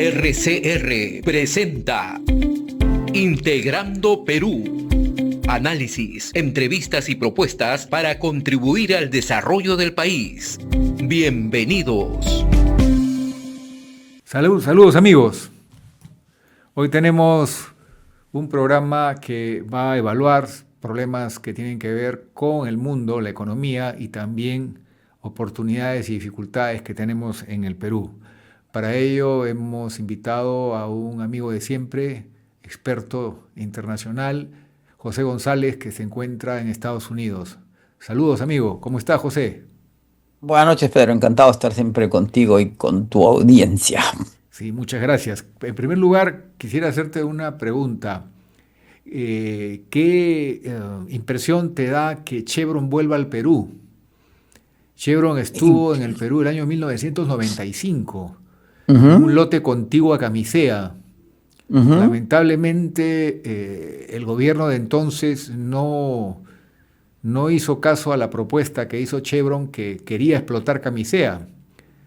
RCR presenta Integrando Perú. Análisis, entrevistas y propuestas para contribuir al desarrollo del país. Bienvenidos. Saludos amigos. Hoy tenemos un programa que va a evaluar problemas que tienen que ver con el mundo, la economía y también oportunidades y dificultades que tenemos en el Perú. Para ello hemos invitado a un amigo de siempre, experto internacional, José González, que se encuentra en Estados Unidos. Saludos amigo, ¿cómo está José? Buenas noches, Pedro. Encantado de estar siempre contigo y con tu audiencia. Sí, muchas gracias. En primer lugar, quisiera hacerte una pregunta. ¿Qué impresión te da que Chevron vuelva al Perú? Chevron estuvo en el Perú el año 1995, un lote contiguo a Camisea. Lamentablemente, el gobierno de entonces no hizo caso a la propuesta que hizo Chevron, que quería explotar Camisea.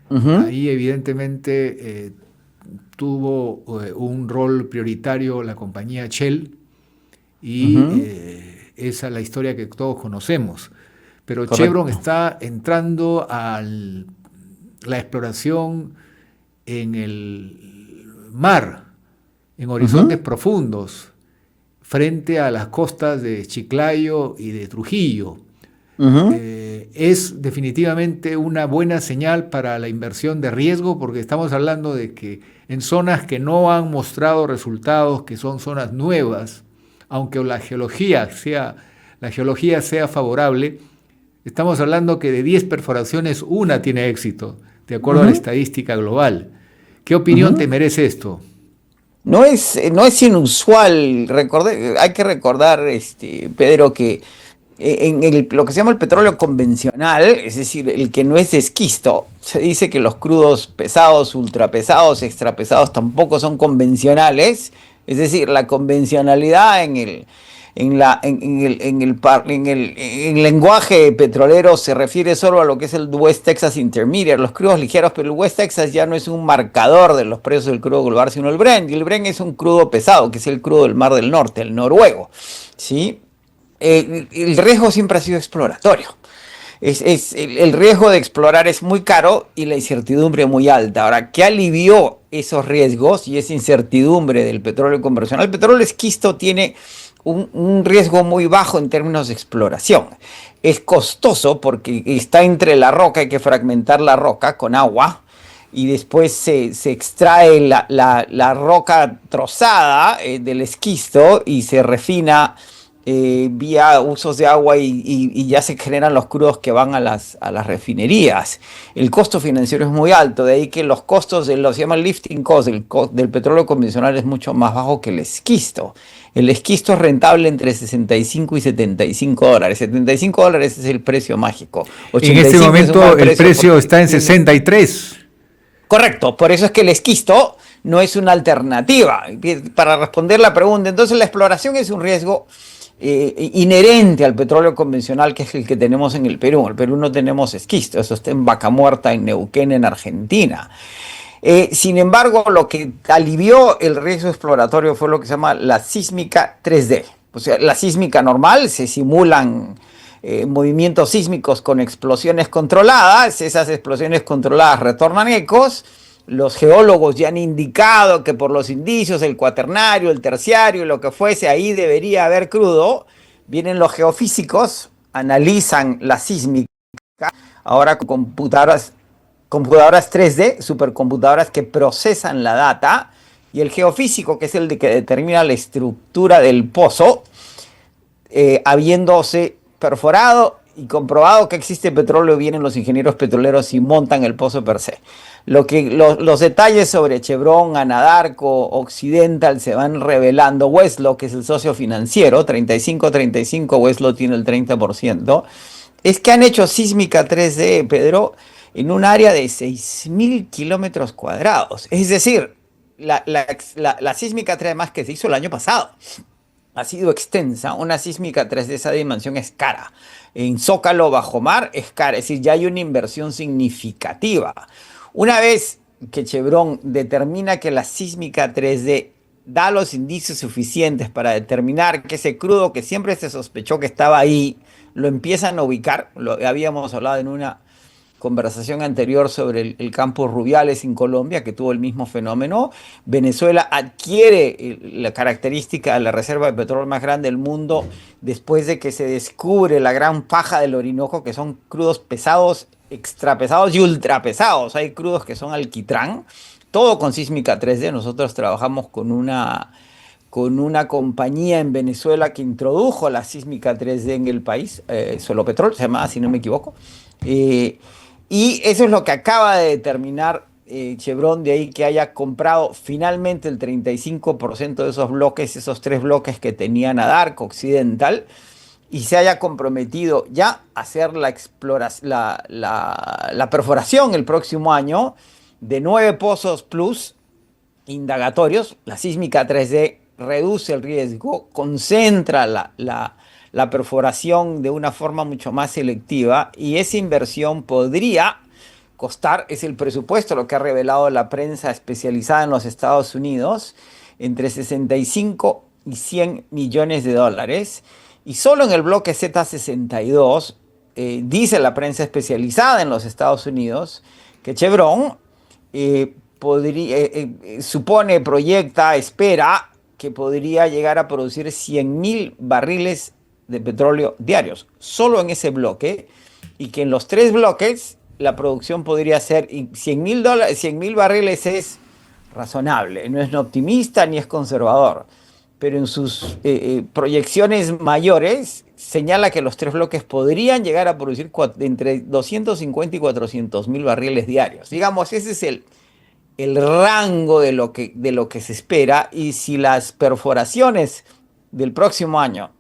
Ahí evidentemente tuvo un rol prioritario la compañía Shell y esa es la historia que todos conocemos. Pero correcto. Chevron está entrando a la exploración en el mar, en horizontes profundos, frente a las costas de Chiclayo y de Trujillo. Es definitivamente una buena señal para la inversión de riesgo, porque estamos hablando de que en zonas que no han mostrado resultados, que son zonas nuevas, aunque la geología sea favorable, estamos hablando que de 10 perforaciones, una tiene éxito, de acuerdo a la estadística global. ¿Qué opinión te merece esto? No es inusual. Hay que recordar, Pedro, que en lo que se llama el petróleo convencional, es decir, el que no es de esquisto, se dice que los crudos pesados, ultrapesados, extrapesados tampoco son convencionales. Es decir, la convencionalidad en el lenguaje petrolero se refiere solo a lo que es el West Texas Intermediate, los crudos ligeros, pero el West Texas ya no es un marcador de los precios del crudo global, sino el Brent, y el Brent es un crudo pesado, que es el crudo del Mar del Norte, el noruego, ¿sí? El riesgo siempre ha sido exploratorio. El riesgo de explorar es muy caro y la incertidumbre muy alta. Ahora, ¿qué alivió esos riesgos y esa incertidumbre del petróleo convencional? El petróleo esquisto tiene un riesgo muy bajo en términos de exploración. Es costoso porque está entre la roca, hay que fragmentar la roca con agua y después se extrae la roca trozada del esquisto y se refina vía usos de agua y ya se generan los crudos que van a las refinerías. El costo financiero es muy alto, de ahí que los costos se llama lifting cost del petróleo convencional es mucho más bajo que el esquisto. El esquisto es rentable entre 65 y 75 dólares. 75 dólares es el precio mágico. En este momento el precio está en 63. Correcto, por eso es que el esquisto no es una alternativa. Para responder la pregunta, entonces la exploración es un riesgo inherente al petróleo convencional, que es el que tenemos en el Perú. En el Perú no tenemos esquisto, eso está en Vaca Muerta, en Neuquén, en Argentina. Sin embargo, lo que alivió el riesgo exploratorio fue lo que se llama la sísmica 3D. O sea, la sísmica normal, se simulan movimientos sísmicos con explosiones controladas, esas explosiones controladas retornan ecos. Los geólogos ya han indicado que por los indicios, el cuaternario, el terciario, lo que fuese, ahí debería haber crudo. Vienen los geofísicos, analizan la sísmica, ahora con computadoras 3D, supercomputadoras que procesan la data, y el geofísico, que es el que determina la estructura del pozo, habiéndose perforado y comprobado que existe petróleo, vienen los ingenieros petroleros y montan el pozo per se. Los detalles sobre Chevron, Anadarko, Occidental se van revelando. Westlaw, que es el socio financiero, 35-35, Westlaw tiene el 30%. Es que han hecho sísmica 3D, Pedro, en un área de 6.000 kilómetros cuadrados. Es decir, la sísmica 3D más que se hizo el año pasado ha sido extensa. Una sísmica 3 de esa dimensión es cara. En Zócalo bajo mar es cara, es decir, ya hay una inversión significativa. Una vez que Chevron determina que la sísmica 3D da los indicios suficientes para determinar que ese crudo que siempre se sospechó que estaba ahí, lo empiezan a ubicar, lo habíamos hablado en una conversación anterior sobre el campo Rubiales en Colombia, que tuvo el mismo fenómeno. Venezuela adquiere la característica de la reserva de petróleo más grande del mundo después de que se descubre la gran paja del Orinoco, que son crudos pesados, extra pesados y ultra pesados. Hay crudos que son alquitrán, todo con sísmica 3D. Nosotros trabajamos con una compañía en Venezuela que introdujo la sísmica 3D en el país, Solopetrol se llamaba, si no me equivoco. Y eso es lo que acaba de determinar Chevron, de ahí que haya comprado finalmente el 35% de esos bloques, esos 3 bloques que tenía Anadarko Occidental, y se haya comprometido ya a hacer la perforación el próximo año de 9 pozos plus indagatorios. La sísmica 3D reduce el riesgo, concentra la perforación de una forma mucho más selectiva, y esa inversión podría costar, es el presupuesto, lo que ha revelado la prensa especializada en los Estados Unidos, entre 65 y 100 millones de dólares. Y solo en el bloque Z62, dice la prensa especializada en los Estados Unidos, que Chevron supone, proyecta, espera que podría llegar a producir 100.000 barriles de petróleo diarios, solo en ese bloque, y que en los 3 bloques la producción podría ser 100.000 barriles. Es razonable, no es optimista ni es conservador, pero en sus proyecciones mayores señala que los 3 bloques podrían llegar a producir entre 250 y 400.000 barriles diarios. Digamos, ese es el rango de lo que se espera, y si las perforaciones del próximo año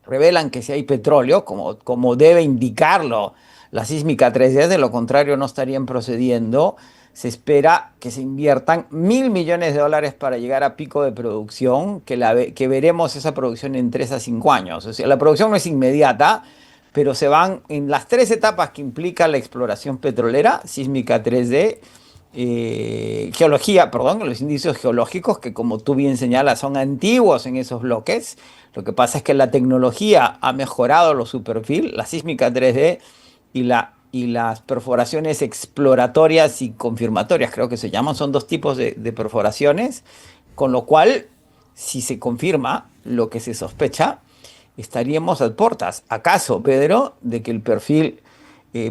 revelan que si hay petróleo, como debe indicarlo la sísmica 3D, de lo contrario no estarían procediendo, se espera que se inviertan 1.000 millones de dólares para llegar a pico de producción, que veremos esa producción en 3 a 5 años. O sea, la producción no es inmediata, pero se van en las 3 etapas que implica la exploración petrolera, sísmica 3D, los indicios geológicos, que como tú bien señalas son antiguos en esos bloques. Lo que pasa es que la tecnología ha mejorado su perfil, la sísmica 3D y las perforaciones exploratorias y confirmatorias, creo que se llaman, son 2 tipos de perforaciones, con lo cual, si se confirma lo que se sospecha, estaríamos a puertas, ¿acaso, Pedro?, de que el perfil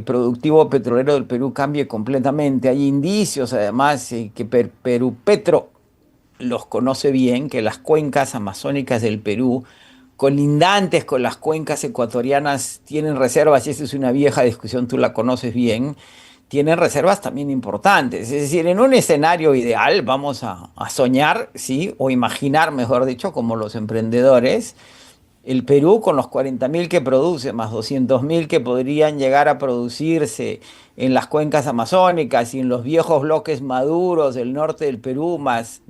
productivo petrolero del Perú cambie completamente. Hay indicios, además, que Perú Petro los conoce bien, que las cuencas amazónicas del Perú, colindantes con las cuencas ecuatorianas, tienen reservas, y esa es una vieja discusión, tú la conoces bien, tienen reservas también importantes. Es decir, en un escenario ideal, vamos a soñar, ¿sí?, o imaginar, mejor dicho, como los emprendedores, el Perú con los 40.000 que produce, más 200.000 que podrían llegar a producirse en las cuencas amazónicas y en los viejos bloques maduros del norte del Perú, más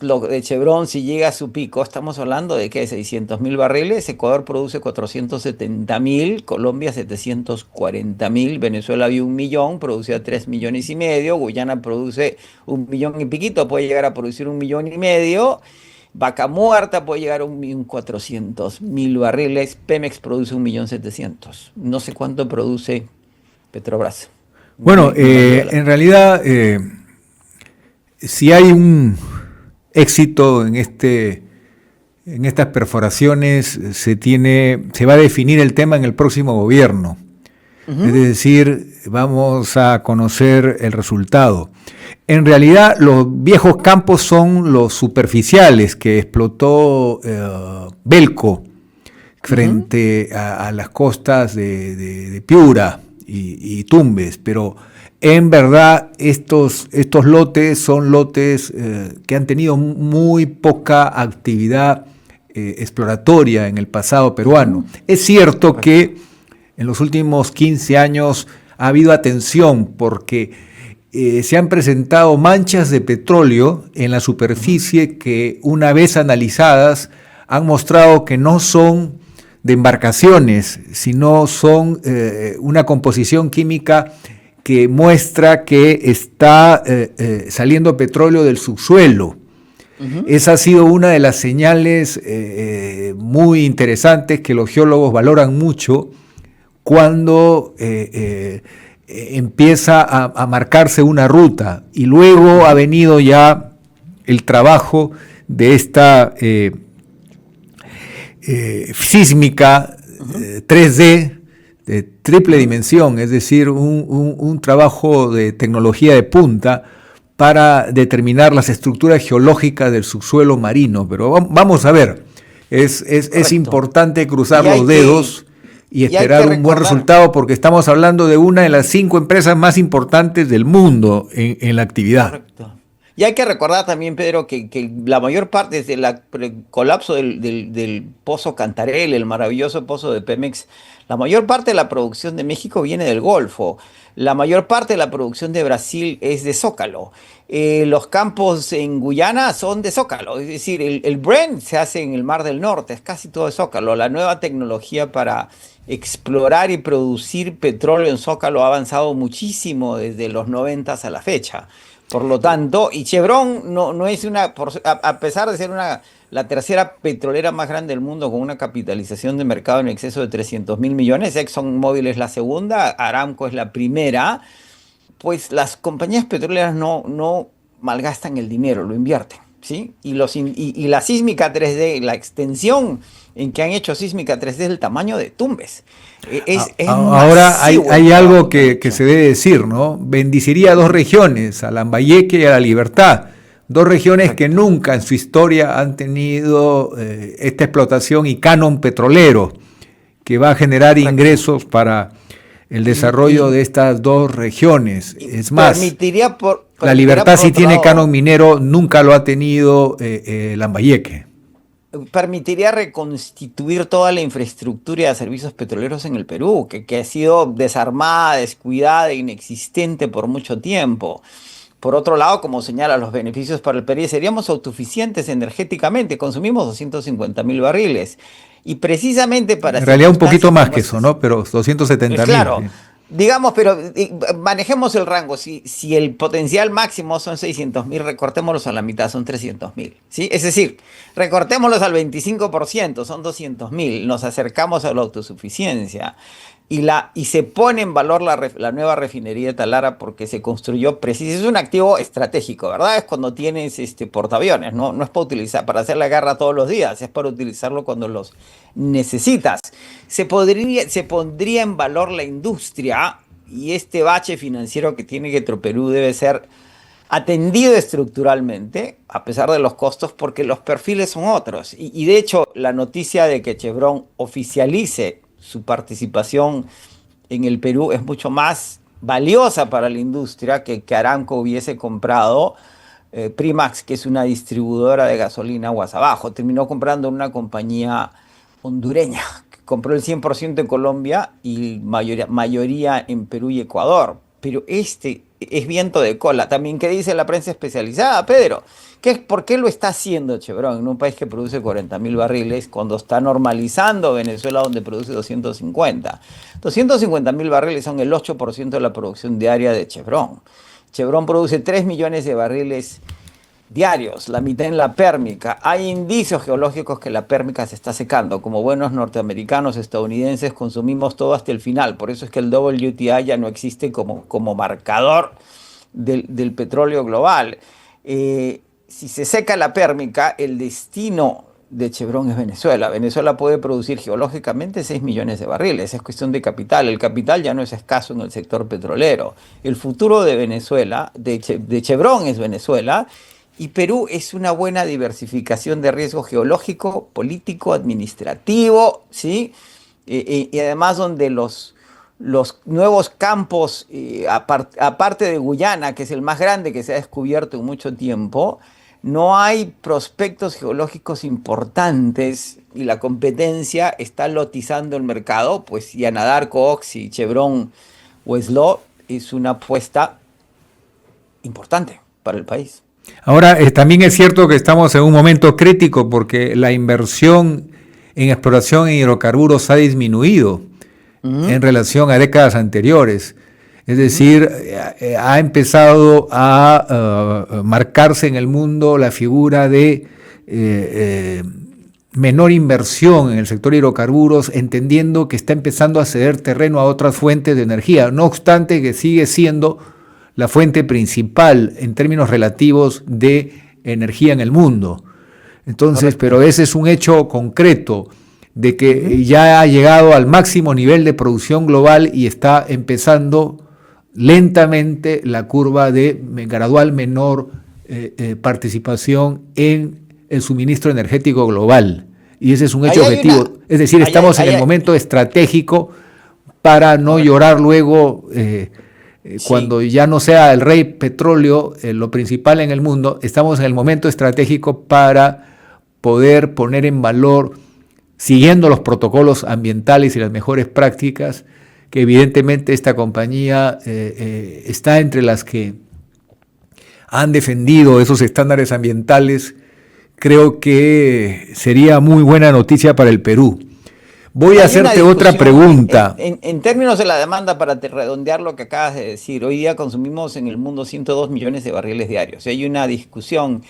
lo de Chevron, si llega a su pico, estamos hablando de que 600.000 barriles, Ecuador produce 470.000, Colombia 740.000, Venezuela vio 1 millón, producía 3,5 millones, Guyana produce 1 millón y piquito, puede llegar a producir 1,5 millones, Vaca Muerta puede llegar a 1.400.000 barriles, Pemex produce 1.700.000. No sé cuánto produce Petrobras. Bueno, en realidad, si hay un éxito en estas perforaciones, se va a definir el tema en el próximo gobierno. Es decir, vamos a conocer el resultado. En realidad, los viejos campos son los superficiales que explotó Belco frente a las costas de Piura y Tumbes, pero en verdad estos lotes son lotes que han tenido muy poca actividad exploratoria en el pasado peruano. Es cierto que en los últimos 15 años ha habido atención porque se han presentado manchas de petróleo en la superficie que, una vez analizadas, han mostrado que no son de embarcaciones, sino son una composición química que muestra que está saliendo petróleo del subsuelo. Esa ha sido una de las señales muy interesantes que los geólogos valoran mucho cuando empieza a marcarse una ruta, y luego ha venido ya el trabajo de esta sísmica 3D de triple dimensión, es decir, un trabajo de tecnología de punta para determinar las estructuras geológicas del subsuelo marino. Pero vamos a ver, es importante cruzar los dedos y esperar un buen resultado, porque estamos hablando de una de las 5 empresas más importantes del mundo en la actividad. Correcto. Y hay que recordar también, Pedro, que la mayor parte desde el colapso del pozo Cantarell, el maravilloso pozo de Pemex, la mayor parte de la producción de México viene del Golfo. La mayor parte de la producción de Brasil es de zócalo. Los campos en Guyana son de zócalo. Es decir, el Brent se hace en el Mar del Norte, es casi todo de zócalo. La nueva tecnología para explorar y producir petróleo en zócalo ha avanzado muchísimo desde los 90 a la fecha. Por lo tanto, y Chevron no es a pesar de ser la tercera petrolera más grande del mundo con una capitalización de mercado en exceso de 300.000 millones, ExxonMobil es la segunda, Aramco es la primera, pues las compañías petroleras no malgastan el dinero, lo invierten, ¿sí? Y la sísmica 3D, la extensión en que han hecho sísmica 3D es del tamaño de Tumbes. Ahora hay algo que se debe decir, ¿no? Bendiciría a 2 regiones, a Lambayeque y a La Libertad, 2 regiones que nunca en su historia han tenido esta explotación y canon petrolero, que va a generar ingresos para el desarrollo de estas 2 regiones. Es más, La Libertad sí tiene canon minero, nunca lo ha tenido Lambayeque. Permitiría reconstituir toda la infraestructura de servicios petroleros en el Perú, que ha sido desarmada, descuidada e inexistente por mucho tiempo. Por otro lado, como señala los beneficios para el Perú, seríamos autosuficientes energéticamente, consumimos 250.000 barriles. Y precisamente para... En realidad un poquito más que eso, ¿no? Pero 270.000. Claro. Digamos, pero manejemos el rango. Si el potencial máximo son 600.000, recortémoslos a la mitad, son 300.000. ¿Sí? Es decir, recortémoslos al 25%, son 200.000. Nos acercamos a la autosuficiencia. Y se pone en valor la nueva refinería de Talara porque se construyó es un activo estratégico, ¿verdad? Es cuando tienes portaaviones, no es para hacer la guerra todos los días, es para utilizarlo cuando los necesitas. Se pondría en valor la industria, y este bache financiero que tiene Petroperú debe ser atendido estructuralmente, a pesar de los costos, porque los perfiles son otros. Y de hecho, la noticia de que Chevron oficialice su participación en el Perú es mucho más valiosa para la industria que Aramco hubiese comprado Primax, que es una distribuidora de gasolina aguas abajo. Terminó comprando una compañía hondureña que compró el 100% en Colombia y mayoría en Perú y Ecuador. Pero es viento de cola. También, ¿qué dice la prensa especializada, Pedro? ¿Por qué lo está haciendo Chevron en un país que produce 40.000 barriles cuando está normalizando Venezuela, donde produce 250? 250.000 barriles son el 8% de la producción diaria de Chevron. Chevron produce 3 millones de barriles diarios, la mitad en la pérmica. Hay indicios geológicos que la pérmica se está secando. Como buenos norteamericanos, estadounidenses, consumimos todo hasta el final. Por eso es que el WTI ya no existe como marcador del petróleo global. Si se seca la pérmica, el destino de Chevron es Venezuela. Venezuela puede producir geológicamente 6 millones de barriles. Es cuestión de capital. El capital ya no es escaso en el sector petrolero. El futuro de Venezuela, de Chevron es Venezuela, y Perú es una buena diversificación de riesgo geológico, político, administrativo, ¿sí? Y además donde los nuevos campos, aparte de Guyana, que es el más grande que se ha descubierto en mucho tiempo, no hay prospectos geológicos importantes y la competencia está lotizando el mercado, pues Anadarko, Oxy, Chevron o Slot es una apuesta importante para el país. Ahora, también es cierto que estamos en un momento crítico porque la inversión en exploración en hidrocarburos ha disminuido en relación a décadas anteriores. Es decir, ha empezado a marcarse en el mundo la figura de menor inversión en el sector hidrocarburos, entendiendo que está empezando a ceder terreno a otras fuentes de energía, no obstante que sigue siendo la fuente principal en términos relativos de energía en el mundo. Entonces, pero ese es un hecho concreto de que ya ha llegado al máximo nivel de producción global y está empezando lentamente la curva de gradual menor participación en el suministro energético global. Y ese es un hecho objetivo. Es decir, estamos en el momento estratégico para no llorar luego cuando ya no sea el rey petróleo lo principal en el mundo. Estamos en el momento estratégico para poder poner en valor, siguiendo los protocolos ambientales y las mejores prácticas, que evidentemente esta compañía está entre las que han defendido esos estándares ambientales. Creo que sería muy buena noticia para el Perú. Voy a hacerte otra pregunta. En términos de la demanda, para redondear lo que acabas de decir, hoy día consumimos en el mundo 102 millones de barriles diarios. Hay una discusión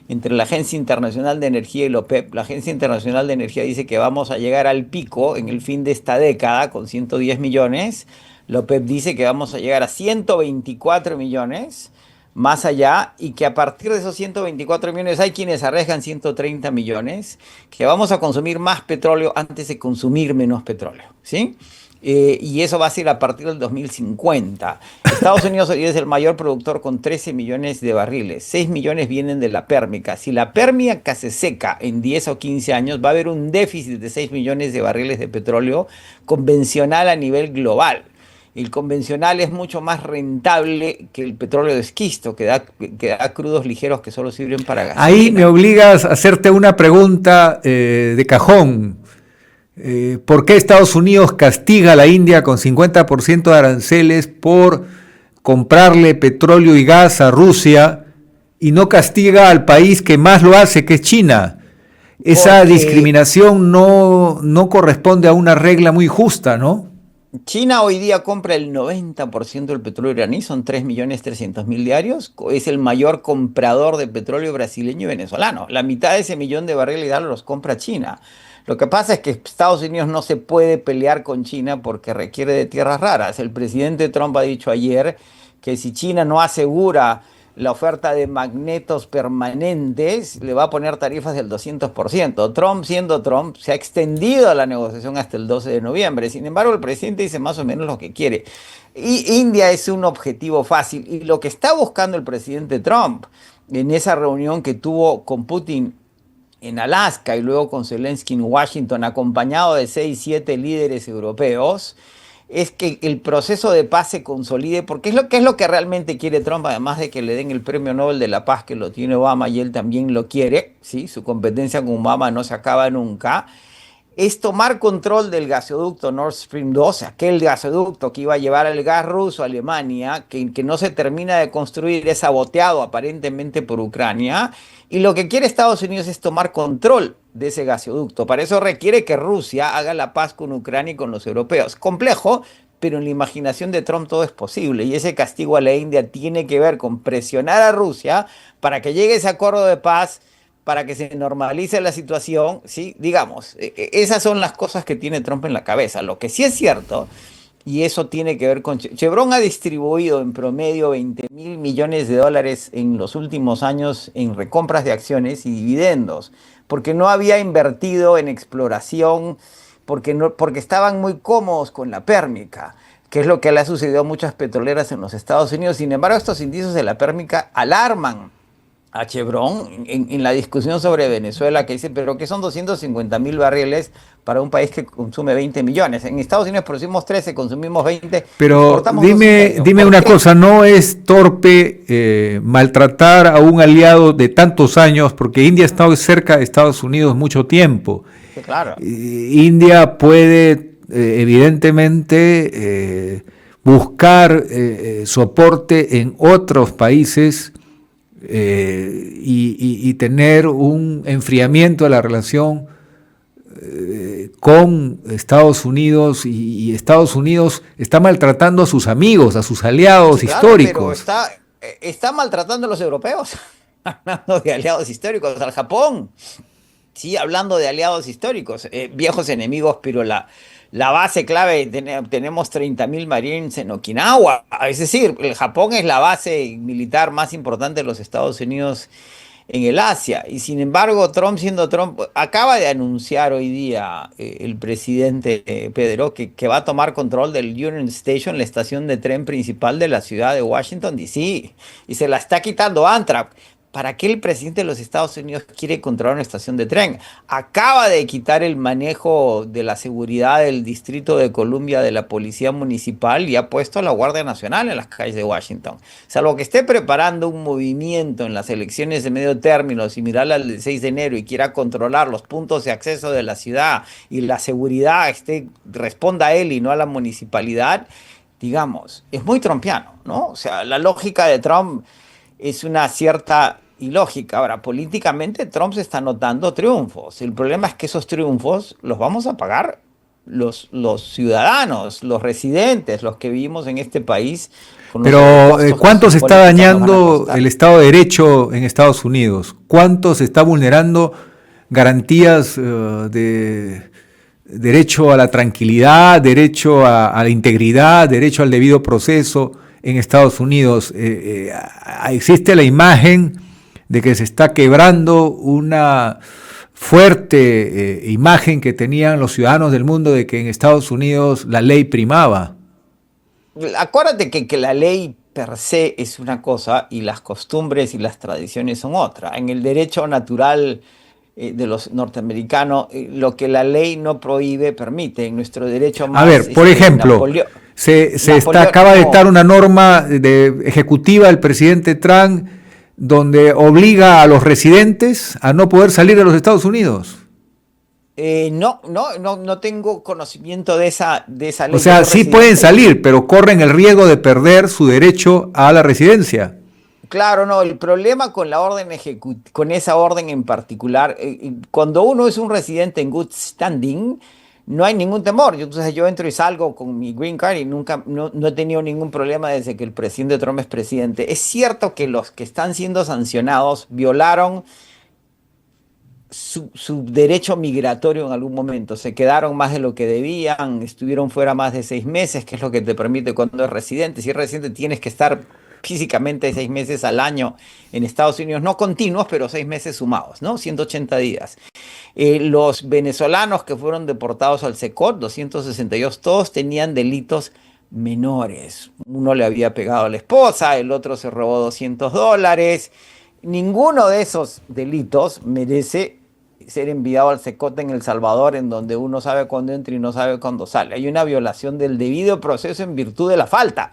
entre la Agencia Internacional de Energía y la OPEP. La Agencia Internacional de Energía dice que vamos a llegar al pico en el fin de esta década con 110 millones. La OPEP dice que vamos a llegar a 124 millones más allá, y que a partir de esos 124 millones hay quienes arriesgan 130 millones, que vamos a consumir más petróleo antes de consumir menos petróleo, ¿sí? Y eso va a ser a partir del 2050. Estados Unidos hoy es el mayor productor con 13 millones de barriles. 6 millones vienen de la pérmica. Si la pérmica se seca en 10 o 15 años, va a haber un déficit de 6 millones de barriles de petróleo convencional a nivel global. El convencional es mucho más rentable que el petróleo de esquisto, que da crudos ligeros que solo sirven para gasolina. Ahí me obligas a hacerte una pregunta de cajón. ¿Por qué Estados Unidos castiga a la India con 50% de aranceles por comprarle petróleo y gas a Rusia y no castiga al país que más lo hace, que es China? Esa discriminación no corresponde a una regla muy justa, ¿no? China hoy día compra el 90% del petróleo iraní, son 3.300.000 diarios. Es el mayor comprador de petróleo brasileño y venezolano. La mitad de ese millón de barriles los compra China. Lo que pasa es que Estados Unidos no se puede pelear con China porque requiere de tierras raras. El presidente Trump ha dicho ayer que si China no asegura la oferta de magnetos permanentes, le va a poner tarifas del 200%. Trump, siendo Trump, se ha extendido la negociación hasta el 12 de noviembre. Sin embargo, el presidente dice más o menos lo que quiere. Y India es un objetivo fácil. Y lo que está buscando el presidente Trump en esa reunión que tuvo con Putin en Alaska y luego con Zelensky en Washington, acompañado de 6, 7 líderes europeos, es que el proceso de paz se consolide, porque es lo que realmente quiere Trump, además de que le den el premio Nobel de la Paz, que lo tiene Obama y él también lo quiere, ¿sí? Su competencia con Obama no se acaba nunca, es tomar control del gasoducto Nord Stream 2, aquel gasoducto que iba a llevar el gas ruso a Alemania, que no se termina de construir, es saboteado aparentemente por Ucrania, y lo que quiere Estados Unidos es tomar control de ese gasoducto. Para eso requiere que Rusia haga la paz con Ucrania y con los europeos. Complejo, pero en la imaginación de Trump todo es posible, y ese castigo a la India tiene que ver con presionar a Rusia para que llegue ese acuerdo de paz, para que se normalice la situación, ¿sí? Digamos, esas son las cosas que tiene Trump en la cabeza. Lo que sí es cierto, y eso tiene que ver con Chevron, ha distribuido en promedio 20.000 millones de dólares en los últimos años en recompras de acciones y dividendos, porque no había invertido en exploración, porque estaban muy cómodos con la pérmica, que es lo que le ha sucedido a muchas petroleras en los Estados Unidos. Sin embargo, estos indicios de la pérmica alarman a Chevron en la discusión sobre Venezuela, que dice, pero que son 250.000 barriles para un país que consume 20 millones. En Estados Unidos producimos 13, consumimos 20. Pero dime una cosa, ¿no es torpe maltratar a un aliado de tantos años? Porque India ha estado cerca de Estados Unidos mucho tiempo. Sí, claro. India puede evidentemente buscar soporte en otros países y tener un enfriamiento de la relación con Estados Unidos y Estados Unidos está maltratando a sus amigos, a sus aliados Sí, claro, históricos. pero está maltratando a los europeos, hablando de aliados históricos, al Japón. Sí, hablando de aliados históricos, viejos enemigos, pero la base clave, tenemos 30.000 marines en Okinawa. Es decir, el Japón es la base militar más importante de los Estados Unidos en el Asia. Y sin embargo, Trump, siendo Trump, acaba de anunciar hoy día el presidente Pedro que va a tomar control del Union Station, la estación de tren principal de la ciudad de Washington, D.C. Y se la está quitando Amtrak. ¿Para qué el presidente de los Estados Unidos quiere controlar una estación de tren? Acaba de quitar el manejo de la seguridad del Distrito de Columbia de la Policía Municipal y ha puesto a la Guardia Nacional en las calles de Washington. Salvo que esté preparando un movimiento en las elecciones de medio término, similar al del 6 de enero, y quiera controlar los puntos de acceso de la ciudad y la seguridad responda a él y no a la municipalidad, digamos, es muy trumpiano, ¿no? O sea, la lógica de Trump es una cierta ilógica. Ahora, políticamente Trump se está notando triunfos. El problema es que esos triunfos los vamos a pagar los ciudadanos, los residentes, los que vivimos en este país. Pero ¿cuánto se está dañando el Estado de Derecho en Estados Unidos? ¿Cuánto se está vulnerando garantías de derecho a la tranquilidad, derecho a la integridad, derecho al debido proceso en Estados Unidos? Existe la imagen de que se está quebrando una fuerte imagen que tenían los ciudadanos del mundo de que en Estados Unidos la ley primaba. Acuérdate que la ley per se es una cosa y las costumbres y las tradiciones son otra. En el derecho natural de los norteamericanos, lo que la ley no prohíbe, permite. En nuestro derecho más... A ver, por ejemplo, acaba de estar una norma ejecutiva del presidente Trump donde obliga a los residentes a no poder salir de los Estados Unidos. No tengo conocimiento de esa ley. O sea, sí pueden salir, pero corren el riesgo de perder su derecho a la residencia. Claro, no, el problema con la orden con esa orden en particular, cuando uno es un residente en good standing, no hay ningún temor. Entonces yo entro y salgo con mi green card y no he tenido ningún problema desde que el presidente Trump es presidente. Es cierto que los que están siendo sancionados violaron su derecho migratorio en algún momento, se quedaron más de lo que debían, estuvieron fuera más de 6 meses, que es lo que te permite cuando es residente. Si eres residente tienes que estar físicamente 6 meses al año en Estados Unidos, no continuos, pero 6 meses sumados, ¿no? 180 días. Los venezolanos que fueron deportados al SECOT, 262, todos tenían delitos menores. Uno le había pegado a la esposa, el otro se robó $200. Ninguno de esos delitos merece ser enviado al SECOT en El Salvador, en donde uno sabe cuándo entra y no sabe cuándo sale. Hay una violación del debido proceso en virtud de la falta.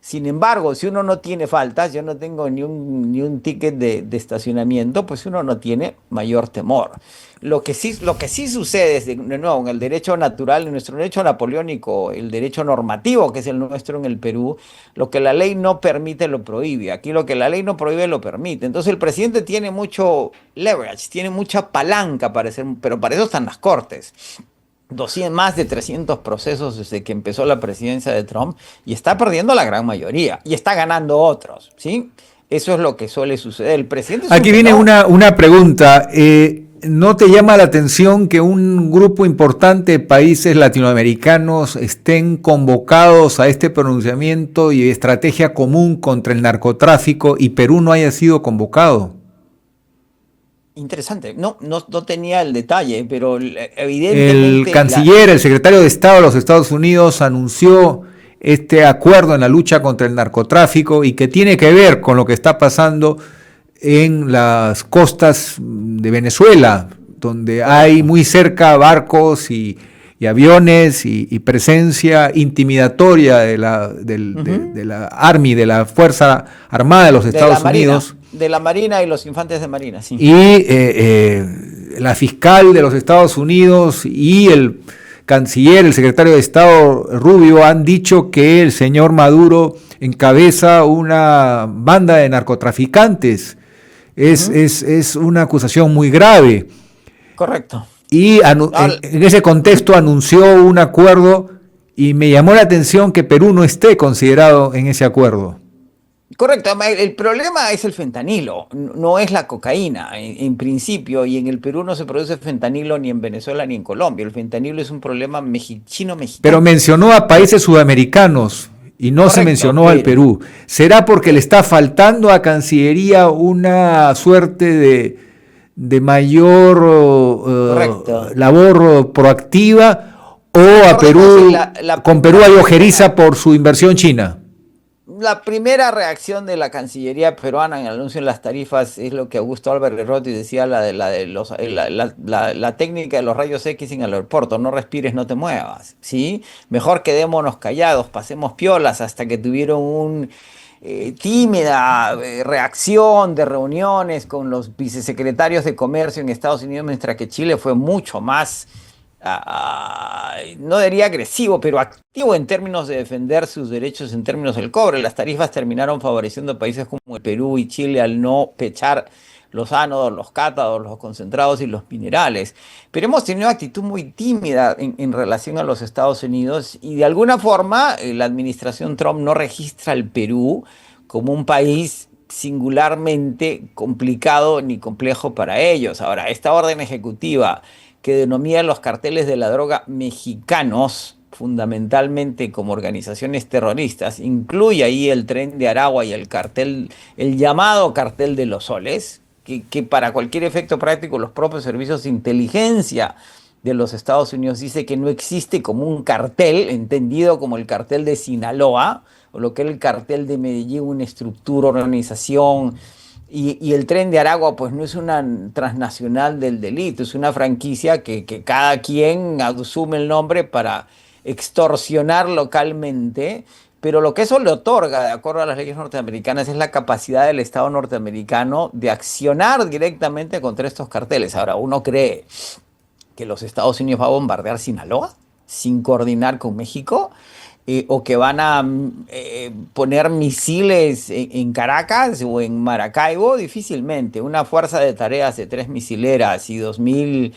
Sin embargo, si uno no tiene faltas, yo no tengo ni un ticket de estacionamiento, pues uno no tiene mayor temor. Lo que sí sucede, de nuevo, en el derecho natural, en nuestro derecho napoleónico, el derecho normativo, que es el nuestro en el Perú, lo que la ley no permite lo prohíbe. Aquí lo que la ley no prohíbe lo permite. Entonces el presidente tiene mucho leverage, tiene mucha palanca para hacer, pero para eso están las cortes. Más de 300 procesos desde que empezó la presidencia de Trump y está perdiendo la gran mayoría y está ganando otros, ¿sí? Eso es lo que suele suceder. El presidente... Aquí viene una pregunta. ¿No te llama la atención que un grupo importante de países latinoamericanos estén convocados a este pronunciamiento y estrategia común contra el narcotráfico y Perú no haya sido convocado? Interesante, no tenía el detalle, pero evidentemente... El canciller, el secretario de Estado de los Estados Unidos anunció este acuerdo en la lucha contra el narcotráfico y que tiene que ver con lo que está pasando en las costas de Venezuela, donde hay muy cerca barcos y aviones y presencia intimidatoria de la Army, de la Fuerza Armada de los Estados Unidos. De la Marina y los infantes de Marina, sí. Y la fiscal de los Estados Unidos y el canciller, el secretario de Estado Rubio, han dicho que el señor Maduro encabeza una banda de narcotraficantes. Es una acusación muy grave. Correcto. y en ese contexto anunció un acuerdo y me llamó la atención que Perú no esté considerado en ese acuerdo. Correcto, el problema es el fentanilo, no es la cocaína en principio, y en el Perú no se produce fentanilo ni en Venezuela ni en Colombia. El fentanilo es un problema chino-mexicano. Pero mencionó a países sudamericanos y no se mencionó al Perú. ¿Será porque le está faltando a Cancillería una suerte de mayor labor proactiva, o a Perú, con Perú hay ojeriza por su inversión china? La primera reacción de la Cancillería peruana en el anuncio de las tarifas es lo que Augusto Álvarez Rotti decía, la técnica de los rayos X en el aeropuerto: no respires, no te muevas, ¿sí? Mejor quedémonos callados, pasemos piolas, hasta que tuvieron un tímida reacción de reuniones con los vicesecretarios de Comercio en Estados Unidos, mientras que Chile fue mucho más, no diría agresivo, pero activo en términos de defender sus derechos en términos del cobre. Las tarifas terminaron favoreciendo a países como el Perú y Chile al no pechar los ánodos, los cátodos, los concentrados y los minerales. Pero hemos tenido una actitud muy tímida en relación a los Estados Unidos, y de alguna forma la administración Trump no registra al Perú como un país singularmente complicado ni complejo para ellos. Ahora, esta orden ejecutiva que denomina los carteles de la droga mexicanos fundamentalmente como organizaciones terroristas, incluye ahí el Tren de Aragua y el llamado cartel de los soles, que para cualquier efecto práctico los propios servicios de inteligencia de los Estados Unidos dice que no existe como un cartel, entendido como el cartel de Sinaloa, o lo que era el cartel de Medellín, una estructura, organización. Y el Tren de Aragua pues no es una transnacional del delito, es una franquicia que cada quien asume el nombre para extorsionar localmente, pero lo que eso le otorga, de acuerdo a las leyes norteamericanas, es la capacidad del Estado norteamericano de accionar directamente contra estos carteles. Ahora, uno cree que los Estados Unidos va a bombardear Sinaloa sin coordinar con México, o que van a poner misiles en Caracas o en Maracaibo. Difícilmente. Una fuerza de tareas de 3 misileras y 2.400,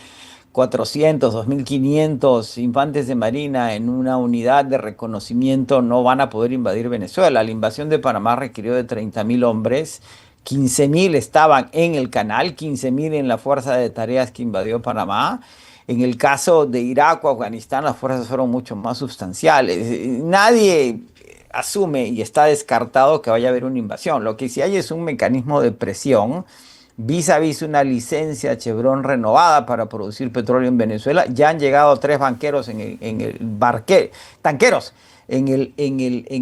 2.500 infantes de marina en una unidad de reconocimiento no van a poder invadir Venezuela. La invasión de Panamá requirió de 30.000 hombres. 15.000 estaban en el canal, 15.000 en la fuerza de tareas que invadió Panamá. En el caso de Irak o Afganistán, las fuerzas fueron mucho más sustanciales. Nadie asume y está descartado que vaya a haber una invasión. Lo que sí hay es un mecanismo de presión vis a vis una licencia Chevron renovada para producir petróleo en Venezuela. Ya han llegado 3 tanqueros en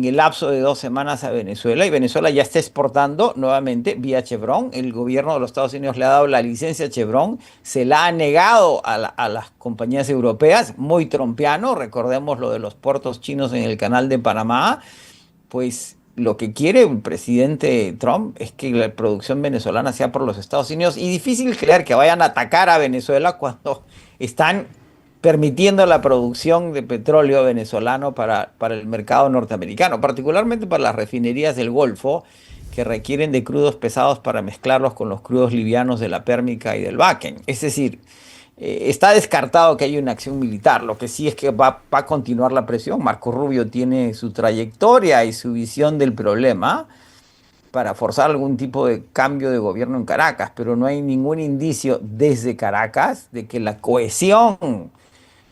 el lapso de 2 semanas a Venezuela, y Venezuela ya está exportando nuevamente vía Chevron. El gobierno de los Estados Unidos le ha dado la licencia a Chevron, se la ha negado a las compañías europeas, muy trompiano. Recordemos lo de los puertos chinos en el canal de Panamá. Pues lo que quiere el presidente Trump es que la producción venezolana sea por los Estados Unidos, y difícil creer que vayan a atacar a Venezuela cuando están permitiendo la producción de petróleo venezolano para el mercado norteamericano, particularmente para las refinerías del Golfo, que requieren de crudos pesados para mezclarlos con los crudos livianos de la Pérmica y del Bakken. Es decir, está descartado que haya una acción militar. Lo que sí es que va a continuar la presión. Marco Rubio tiene su trayectoria y su visión del problema para forzar algún tipo de cambio de gobierno en Caracas, pero no hay ningún indicio desde Caracas de que la cohesión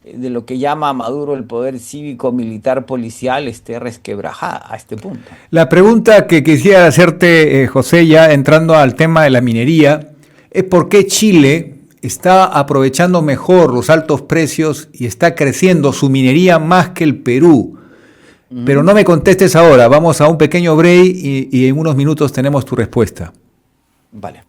de lo que llama Maduro el poder cívico, militar, policial esté resquebrajada a este punto. La pregunta que quisiera hacerte, José, ya entrando al tema de la minería, es por qué Chile está aprovechando mejor los altos precios y está creciendo su minería más que el Perú. Pero no me contestes ahora, vamos a un pequeño break y en unos minutos tenemos tu respuesta. Vale.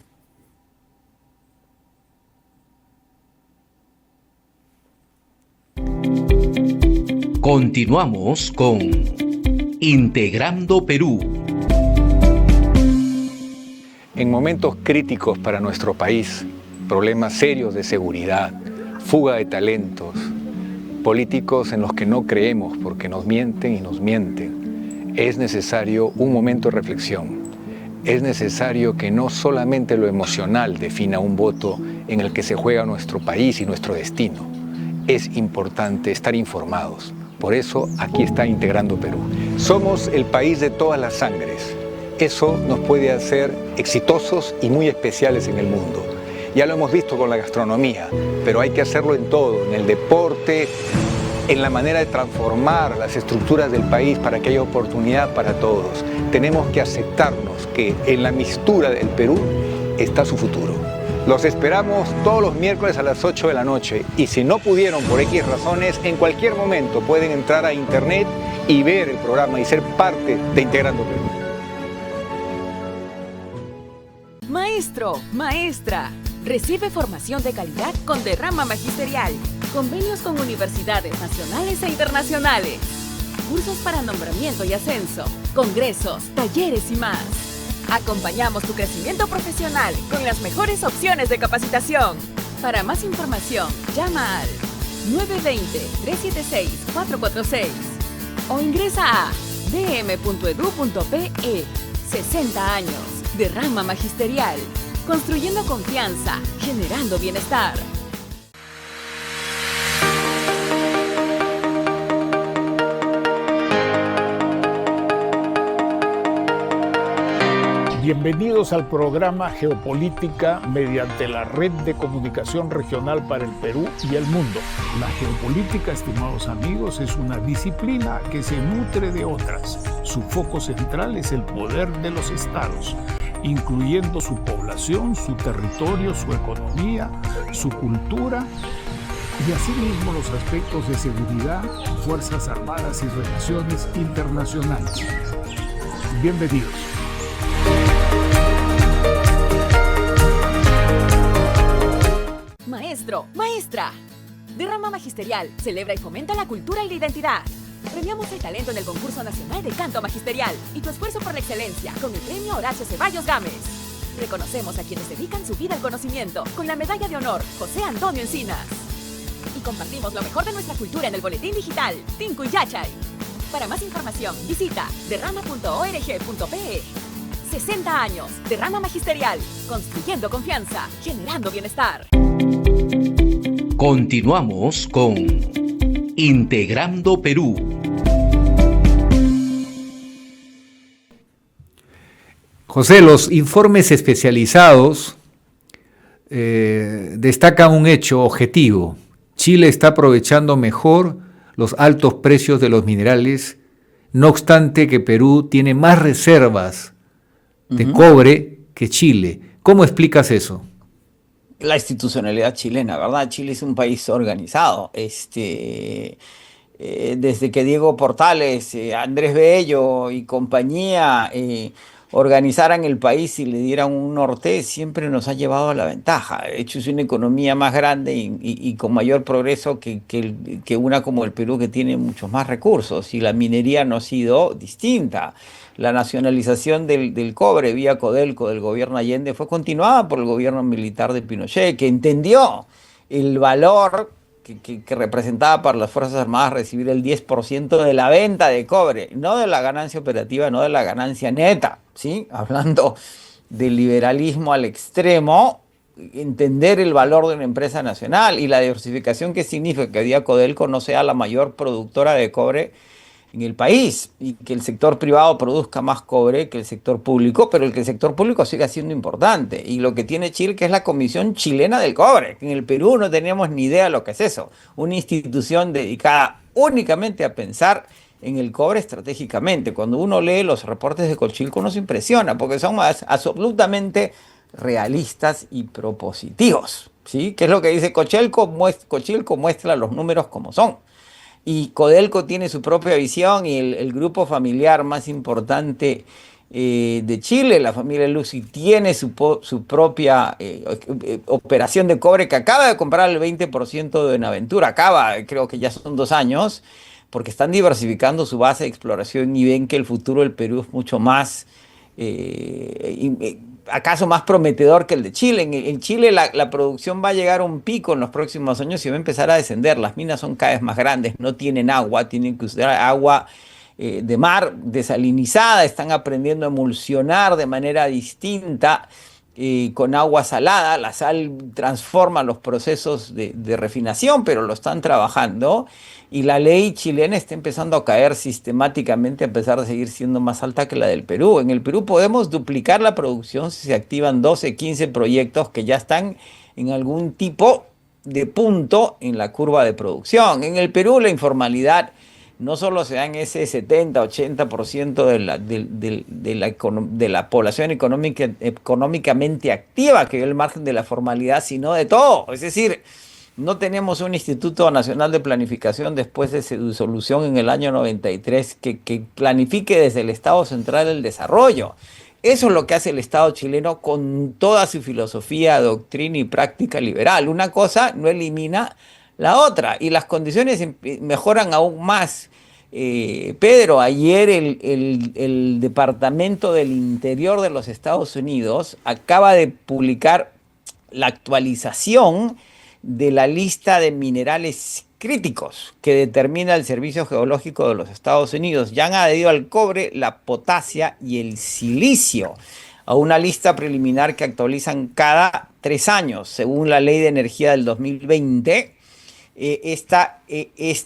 Continuamos con Integrando Perú. En momentos críticos para nuestro país, problemas serios de seguridad, fuga de talentos, políticos en los que no creemos porque nos mienten y nos mienten, es necesario un momento de reflexión. Es necesario que no solamente lo emocional defina un voto en el que se juega nuestro país y nuestro destino. Es importante estar informados. Por eso aquí está Integrando Perú. Somos el país de todas las sangres. Eso nos puede hacer exitosos y muy especiales en el mundo. Ya lo hemos visto con la gastronomía, pero hay que hacerlo en todo, en el deporte, en la manera de transformar las estructuras del país para que haya oportunidad para todos. Tenemos que aceptarnos que en la mistura del Perú está su futuro. Los esperamos todos los miércoles a las 8 de la noche y si no pudieron por X razones, en cualquier momento pueden entrar a internet y ver el programa y ser parte de Integrando Perú. Maestro, maestra, recibe formación de calidad con derrama magisterial, convenios con universidades nacionales e internacionales, cursos para nombramiento y ascenso, congresos, talleres y más. Acompañamos tu crecimiento profesional con las mejores opciones de capacitación. Para más información, llama al 920-376-446 o ingresa a dm.edu.pe. 60 años de rama magisterial, construyendo confianza, generando bienestar. Bienvenidos al programa Geopolítica mediante la Red de Comunicación Regional para el Perú y el Mundo. La geopolítica, estimados amigos, es una disciplina que se nutre de otras. Su foco central es el poder de los estados, incluyendo su población, su territorio, su economía, su cultura y asimismo los aspectos de seguridad, fuerzas armadas y relaciones internacionales. Bienvenidos. Maestro, maestra. Derrama Magisterial celebra y fomenta la cultura y la identidad. Premiamos el talento en el concurso nacional de canto magisterial y tu esfuerzo por la excelencia con el premio Horacio Ceballos Gámez. Reconocemos a quienes dedican su vida al conocimiento con la medalla de honor José Antonio Encinas. Y compartimos lo mejor de nuestra cultura en el boletín digital Tinku y Yachay. Para más información, visita derrama.org.pe. 60 años, Derrama Magisterial, construyendo confianza, generando bienestar. Continuamos con Integrando Perú. José, los informes especializados destacan un hecho objetivo. Chile está aprovechando mejor los altos precios de los minerales, no obstante que Perú tiene más reservas de cobre que Chile. ¿Cómo explicas eso? La institucionalidad chilena, ¿verdad? Chile es un país organizado. Desde que Diego Portales, Andrés Bello y compañía organizaran el país y le dieran un norte, siempre nos ha llevado a la ventaja. De hecho, es una economía más grande y con mayor progreso que una como el Perú, que tiene muchos más recursos. Y la minería no ha sido distinta. La nacionalización del cobre vía Codelco del gobierno Allende fue continuada por el gobierno militar de Pinochet, que entendió el valor que representaba para las Fuerzas Armadas recibir el 10% de la venta de cobre, no de la ganancia operativa, no de la ganancia neta, ¿sí? Hablando del liberalismo al extremo, entender el valor de una empresa nacional y la diversificación que significa que hoy día Codelco no sea la mayor productora de cobre en el país y que el sector privado produzca más cobre que el sector público, pero que el sector público siga siendo importante. Y lo que tiene Chile, que es la Comisión Chilena del Cobre, que en el Perú no teníamos ni idea de lo que es eso. Una institución dedicada únicamente a pensar en el cobre estratégicamente. Cuando uno lee los reportes de Cochilco uno se impresiona, porque son absolutamente realistas y propositivos, ¿sí? ¿Qué es lo que dice Cochilco? Cochilco muestra los números como son. Y Codelco tiene su propia visión y el grupo familiar más importante de Chile, la familia Lucy, tiene su propia operación de cobre que acaba de comprar el 20% de Buenaventura. Creo que ya son 2 años, porque están diversificando su base de exploración y ven que el futuro del Perú es mucho más, acaso más prometedor que el de Chile. En Chile la producción va a llegar a un pico en los próximos años y va a empezar a descender. Las minas son cada vez más grandes, no tienen agua, tienen que usar agua de mar desalinizada, están aprendiendo a emulsionar de manera distinta. con agua salada. La sal transforma los procesos de refinación, pero lo están trabajando. Y la ley chilena está empezando a caer sistemáticamente, a pesar de seguir siendo más alta que la del Perú. En el Perú podemos duplicar la producción si se activan 12, 15 proyectos que ya están en algún tipo de punto en la curva de producción. En el Perú la informalidad no solo se da en ese 70-80% de la población económicamente activa, que es el margen de la formalidad, sino de todo. Es decir, no tenemos un Instituto Nacional de Planificación después de su disolución en el año 93 que planifique desde el Estado central el desarrollo. Eso es lo que hace el Estado chileno con toda su filosofía, doctrina y práctica liberal. Una cosa no elimina la otra, y las condiciones mejoran aún más. Pedro, ayer el Departamento del Interior de los Estados Unidos acaba de publicar la actualización de la lista de minerales críticos que determina el Servicio Geológico de los Estados Unidos. Ya han añadido al cobre, la potasia y el silicio a una lista preliminar que actualizan cada 3 años, según la Ley de Energía del 2020. Esta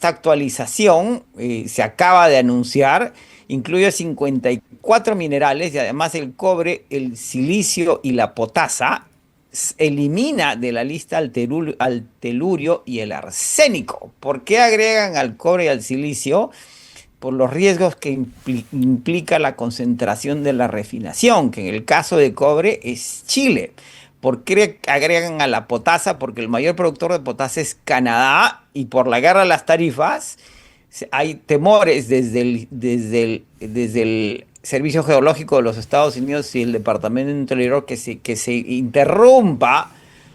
actualización se acaba de anunciar, incluye 54 minerales y además el cobre, el silicio y la potasa. Elimina de la lista al telurio y el arsénico. ¿Por qué agregan al cobre y al silicio? Por los riesgos que implica la concentración de la refinación, que en el caso de cobre es Chile. ¿Por qué agregan a la potasa? Porque el mayor productor de potasa es Canadá, y por la guerra de las tarifas hay temores desde el Servicio Geológico de los Estados Unidos y el Departamento de Interior que se interrumpa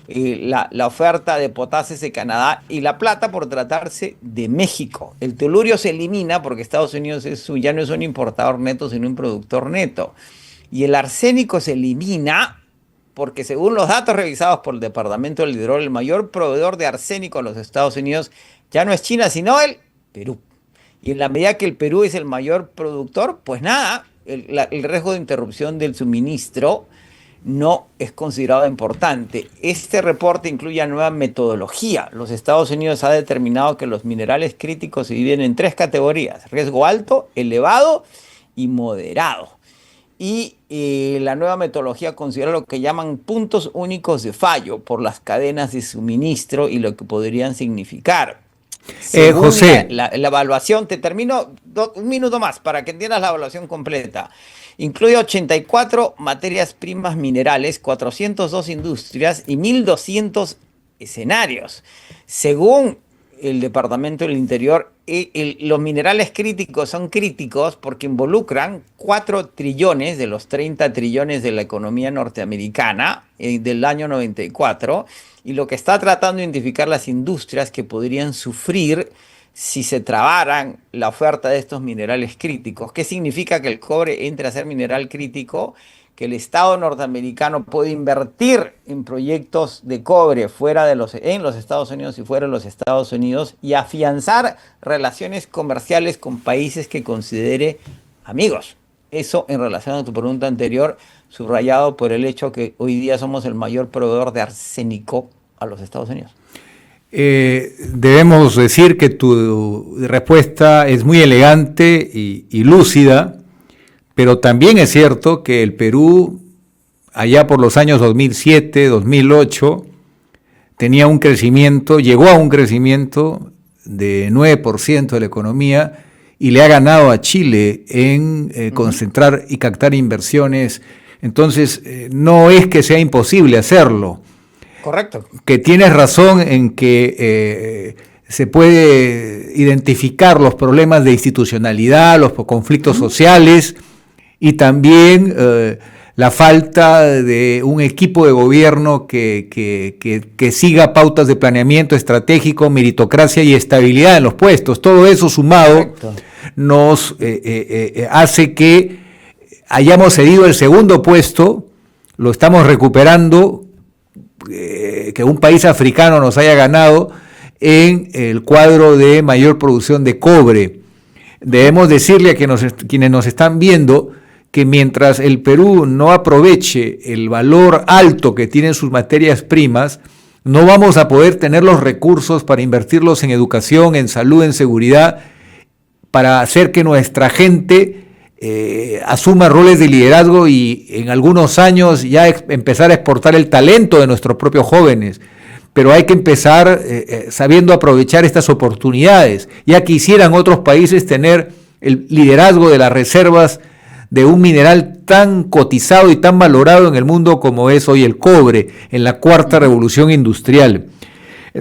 la oferta de potasas de Canadá, y la plata por tratarse de México. El telurio se elimina porque Estados Unidos ya no es un importador neto, sino un productor neto. Y el arsénico se elimina porque, según los datos revisados por el Departamento del Interior, el mayor proveedor de arsénico en los Estados Unidos ya no es China, sino el Perú. Y en la medida que el Perú es el mayor productor, pues nada, el riesgo de interrupción del suministro no es considerado importante. Este reporte incluye una nueva metodología. Los Estados Unidos ha determinado que los minerales críticos se dividen en 3 categorías: riesgo alto, elevado y moderado. Y la nueva metodología considera lo que llaman puntos únicos de fallo por las cadenas de suministro y lo que podrían significar. José, la evaluación, te termino un minuto más para que entiendas la evaluación completa. Incluye 84 materias primas minerales, 402 industrias y 1.200 escenarios. Según el Departamento del Interior, los minerales críticos son críticos porque involucran 4 trillones de los 30 trillones de la economía norteamericana del año 94, y lo que está tratando de identificar las industrias que podrían sufrir si se trabaran la oferta de estos minerales críticos. ¿Qué significa que el cobre entre a ser mineral crítico? Que el Estado norteamericano puede invertir en proyectos de cobre en los Estados Unidos y fuera de los Estados Unidos, y afianzar relaciones comerciales con países que considere amigos. Eso en relación a tu pregunta anterior, subrayado por el hecho que hoy día somos el mayor proveedor de arsénico a los Estados Unidos. Debemos decir que tu respuesta es muy elegante y lúcida, pero también es cierto que el Perú, allá por los años 2007, 2008, llegó a un crecimiento de 9% de la economía, y le ha ganado a Chile en concentrar y captar inversiones. Entonces, no es que sea imposible hacerlo. Correcto. Que tienes razón en que se puede identificar los problemas de institucionalidad, los conflictos sociales, y también la falta de un equipo de gobierno que siga pautas de planeamiento estratégico, meritocracia y estabilidad en los puestos. Todo eso sumado nos hace que hayamos cedido el segundo puesto, lo estamos recuperando, que un país africano nos haya ganado en el cuadro de mayor producción de cobre. Debemos decirle a quienes nos están viendo que mientras el Perú no aproveche el valor alto que tienen sus materias primas, no vamos a poder tener los recursos para invertirlos en educación, en salud, en seguridad, para hacer que nuestra gente asuma roles de liderazgo y en algunos años ya empezar a exportar el talento de nuestros propios jóvenes. Pero hay que empezar sabiendo aprovechar estas oportunidades. Ya quisieran otros países tener el liderazgo de las reservas de un mineral tan cotizado y tan valorado en el mundo como es hoy el cobre, en la cuarta revolución industrial.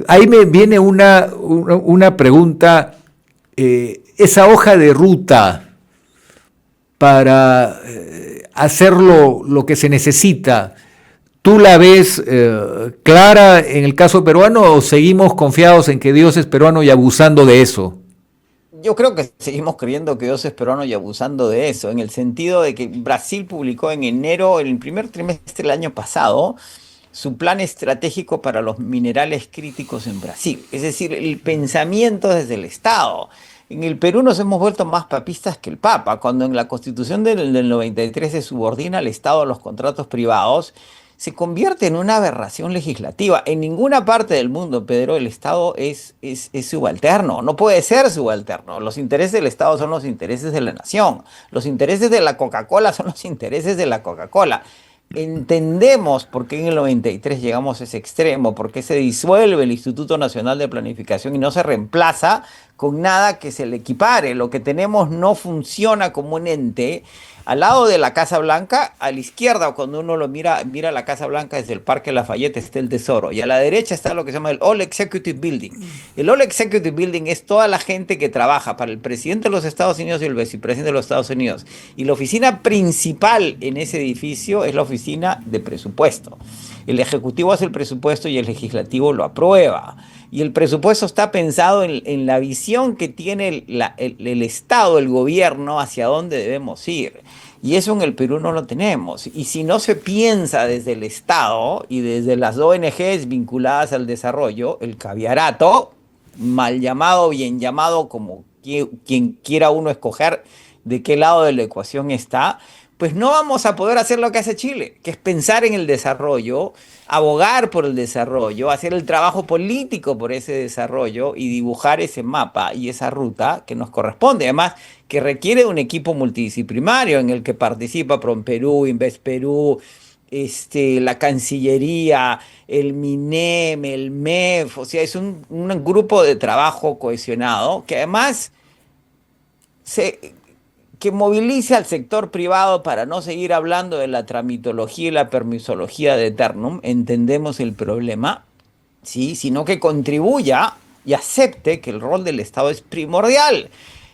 Ahí me viene una pregunta, esa hoja de ruta para hacer lo que se necesita, ¿tú la ves clara en el caso peruano o seguimos confiados en que Dios es peruano y abusando de eso? Yo creo que seguimos creyendo que Dios es peruano y abusando de eso, en el sentido de que Brasil publicó en enero, en el primer trimestre del año pasado, su plan estratégico para los minerales críticos en Brasil. Es decir, el pensamiento desde el Estado. En el Perú nos hemos vuelto más papistas que el Papa, cuando en la Constitución del 93 se subordina al Estado a los contratos privados, se convierte en una aberración legislativa. En ninguna parte del mundo, Pedro, el Estado es subalterno, no puede ser subalterno. Los intereses del Estado son los intereses de la nación, los intereses de la Coca-Cola son los intereses de la Coca-Cola. Entendemos por qué en el 93 llegamos a ese extremo, por qué se disuelve el Instituto Nacional de Planificación y no se reemplaza con nada que se le equipare. Lo que tenemos no funciona como un ente. Al lado de la Casa Blanca, a la izquierda, cuando uno lo mira la Casa Blanca desde el Parque Lafayette, está el Tesoro. Y a la derecha está lo que se llama el All Executive Building. El All Executive Building es toda la gente que trabaja para el presidente de los Estados Unidos y el vicepresidente de los Estados Unidos. Y la oficina principal en ese edificio es la oficina de presupuesto. El Ejecutivo hace el presupuesto y el Legislativo lo aprueba. Y el presupuesto está pensado en la visión que tiene el Estado, el gobierno, hacia dónde debemos ir. Y eso en el Perú no lo tenemos. Y si no se piensa desde el Estado y desde las ONGs vinculadas al desarrollo, el caviarato, mal llamado, bien llamado, como quien quiera uno escoger de qué lado de la ecuación está, pues no vamos a poder hacer lo que hace Chile, que es pensar en el desarrollo, abogar por el desarrollo, hacer el trabajo político por ese desarrollo y dibujar ese mapa y esa ruta que nos corresponde. Además, que requiere un equipo multidisciplinario en el que participa PROMPERÚ, InvestPerú, la Cancillería, el MINEM, el MEF, o sea, es un grupo de trabajo cohesionado que además que movilice al sector privado para no seguir hablando de la tramitología y la permisología de Eternum, entendemos el problema, ¿sí? Sino que contribuya y acepte que el rol del Estado es primordial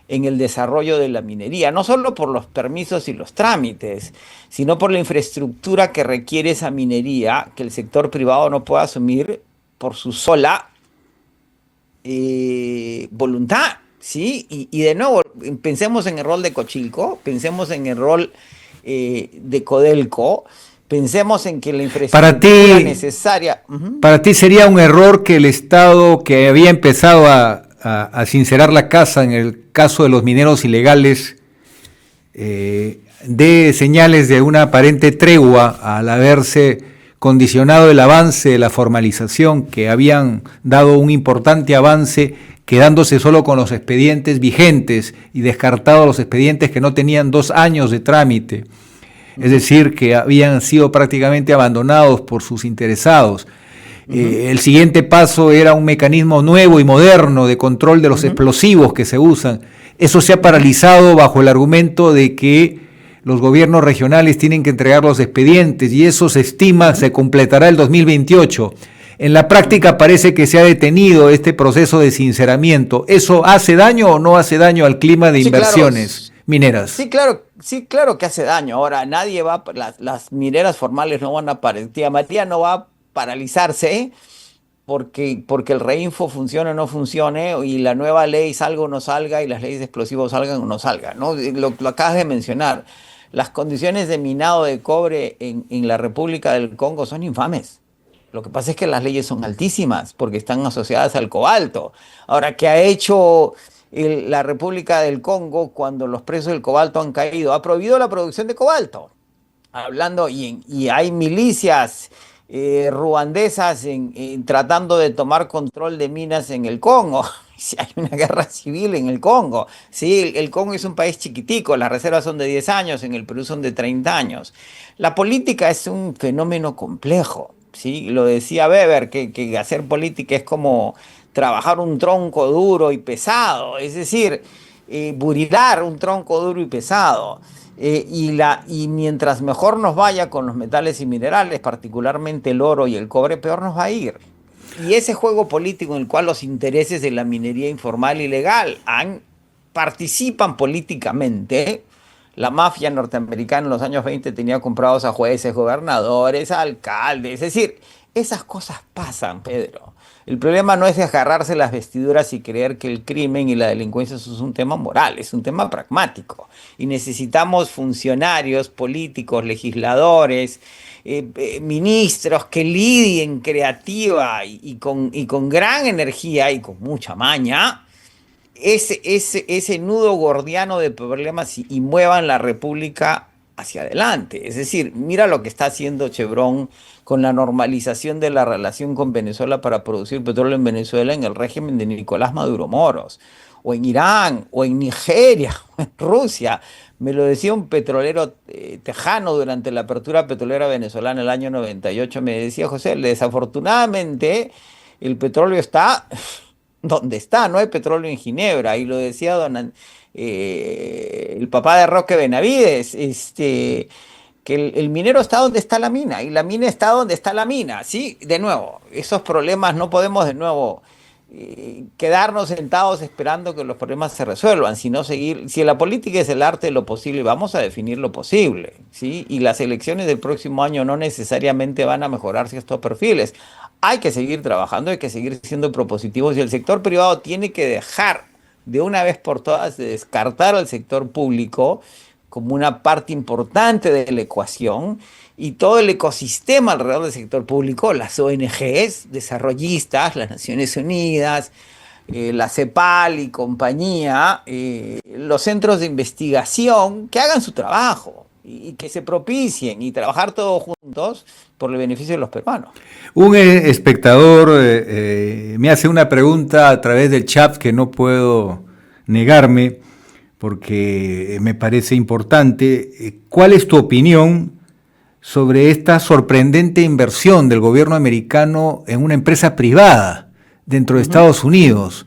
en el desarrollo de la minería, no solo por los permisos y los trámites, sino por la infraestructura que requiere esa minería que el sector privado no puede asumir por su sola voluntad. ¿Sí? Y de nuevo, pensemos en el rol de Cochilco, pensemos en el rol de Codelco, pensemos en que la infraestructura necesaria... Para ti sería un error que el Estado, que había empezado a sincerar la casa en el caso de los mineros ilegales, dé señales de una aparente tregua al haberse condicionado el avance de la formalización, que habían dado un importante avance, quedándose solo con los expedientes vigentes y descartado los expedientes que no tenían 2 años de trámite, es decir, que habían sido prácticamente abandonados por sus interesados. El siguiente paso era un mecanismo nuevo y moderno de control de los explosivos que se usan. Eso se ha paralizado bajo el argumento de que los gobiernos regionales tienen que entregar los expedientes y eso se estima se completará el 2028. En la práctica parece que se ha detenido este proceso de sinceramiento. ¿Eso hace daño o no hace daño al clima de inversiones mineras? Sí, claro que hace daño. Ahora, nadie va, las mineras formales no van a parar. Matías no va a paralizarse porque el reinfo funcione o no funcione y la nueva ley salga o no salga y las leyes de explosivos salgan o no salgan, ¿no? Lo acabas de mencionar. Las condiciones de minado de cobre en la República del Congo son infames. Lo que pasa es que las leyes son altísimas porque están asociadas al cobalto. Ahora, ¿qué ha hecho la República del Congo cuando los precios del cobalto han caído? Ha prohibido la producción de cobalto. Hablando, y hay milicias ruandesas tratando de tomar control de minas en el Congo. Hay una guerra civil en el Congo. Sí, el Congo es un país chiquitico, las reservas son de 10 años, en el Perú son de 30 años. La política es un fenómeno complejo. ¿Sí? Lo decía Weber, que hacer política es como trabajar un tronco duro y pesado, es decir, burilar un tronco duro y pesado. Y mientras mejor nos vaya con los metales y minerales, particularmente el oro y el cobre, peor nos va a ir. Y ese juego político en el cual los intereses de la minería informal y legal participan políticamente. La mafia norteamericana en los años 20 tenía comprados a jueces, gobernadores, alcaldes. Es decir, esas cosas pasan, Pedro. El problema no es de agarrarse las vestiduras y creer que el crimen y la delincuencia es un tema moral, es un tema pragmático. Y necesitamos funcionarios políticos, legisladores, ministros que lidien creativa y con gran energía y con mucha maña ese nudo gordiano de problemas y muevan la República hacia adelante. Es decir, mira lo que está haciendo Chevron con la normalización de la relación con Venezuela para producir petróleo en Venezuela en el régimen de Nicolás Maduro Moros, o en Irán, o en Nigeria, o en Rusia. Me lo decía un petrolero tejano durante la apertura petrolera venezolana en el año 98. Me decía, José, desafortunadamente el petróleo está donde está, no hay petróleo en Ginebra. Y lo decía el papá de Roque Benavides, que el minero está donde está la mina y la mina está donde está la mina. ¿Sí? De nuevo, esos problemas no podemos de nuevo quedarnos sentados esperando que los problemas se resuelvan, sino seguir. Si la política es el arte de lo posible, vamos a definir lo posible, ¿sí? Y las elecciones del próximo año no necesariamente van a mejorar estos perfiles. Hay que seguir trabajando, hay que seguir siendo propositivos y el sector privado tiene que dejar de una vez por todas de descartar al sector público como una parte importante de la ecuación y todo el ecosistema alrededor del sector público, las ONGs desarrollistas, las Naciones Unidas, la CEPAL y compañía, los centros de investigación, que hagan su trabajo y que se propicien y trabajar todos juntos por el beneficio de los peruanos. Un espectador me hace una pregunta a través del chat que no puedo negarme porque me parece importante. ¿Cuál es tu opinión sobre esta sorprendente inversión del gobierno americano en una empresa privada dentro de Estados Unidos?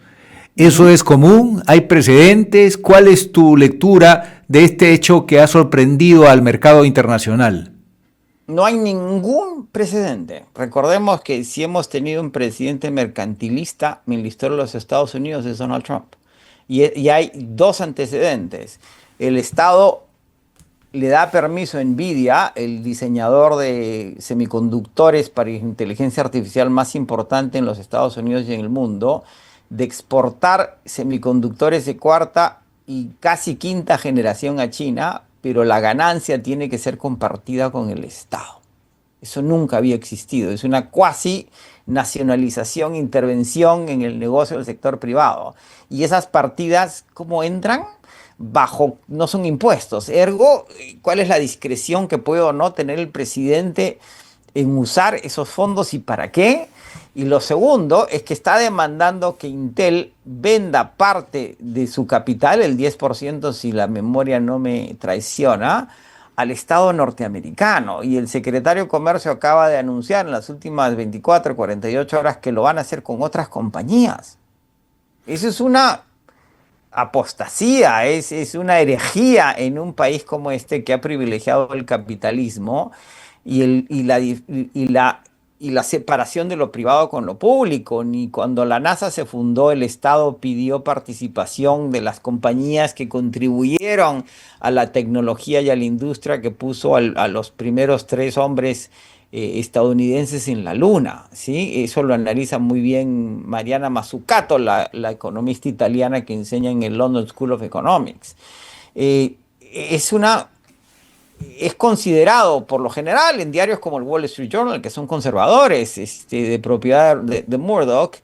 ¿Eso es común? ¿Hay precedentes? ¿Cuál es tu lectura de este hecho que ha sorprendido al mercado internacional? No hay ningún precedente. Recordemos que si hemos tenido un presidente mercantilista en la historia de los Estados Unidos es Donald Trump. Y hay dos antecedentes. El Estado le da permiso a NVIDIA, el diseñador de semiconductores para inteligencia artificial más importante en los Estados Unidos y en el mundo, de exportar semiconductores de cuarta y casi quinta generación a China, pero la ganancia tiene que ser compartida con el Estado. Eso nunca había existido. Es una cuasi nacionalización, intervención en el negocio del sector privado. Y esas partidas, ¿cómo entran? No son impuestos. Ergo, ¿cuál es la discreción que puede o no tener el presidente en usar esos fondos y para qué? Y lo segundo es que está demandando que Intel venda parte de su capital, el 10% si la memoria no me traiciona, al Estado norteamericano. Y el secretario de Comercio acaba de anunciar en las últimas 24, 48 horas que lo van a hacer con otras compañías. Eso es una apostasía, es una herejía en un país como este que ha privilegiado el capitalismo y la separación de lo privado con lo público. Ni cuando la NASA se fundó, el Estado pidió participación de las compañías que contribuyeron a la tecnología y a la industria que puso a los primeros 3 hombres estadounidenses en la Luna, ¿sí? Eso lo analiza muy bien Mariana Mazzucato, la economista italiana que enseña en el London School of Economics. Es una es considerado por lo general en diarios como el Wall Street Journal, que son conservadores, de propiedad de Murdoch,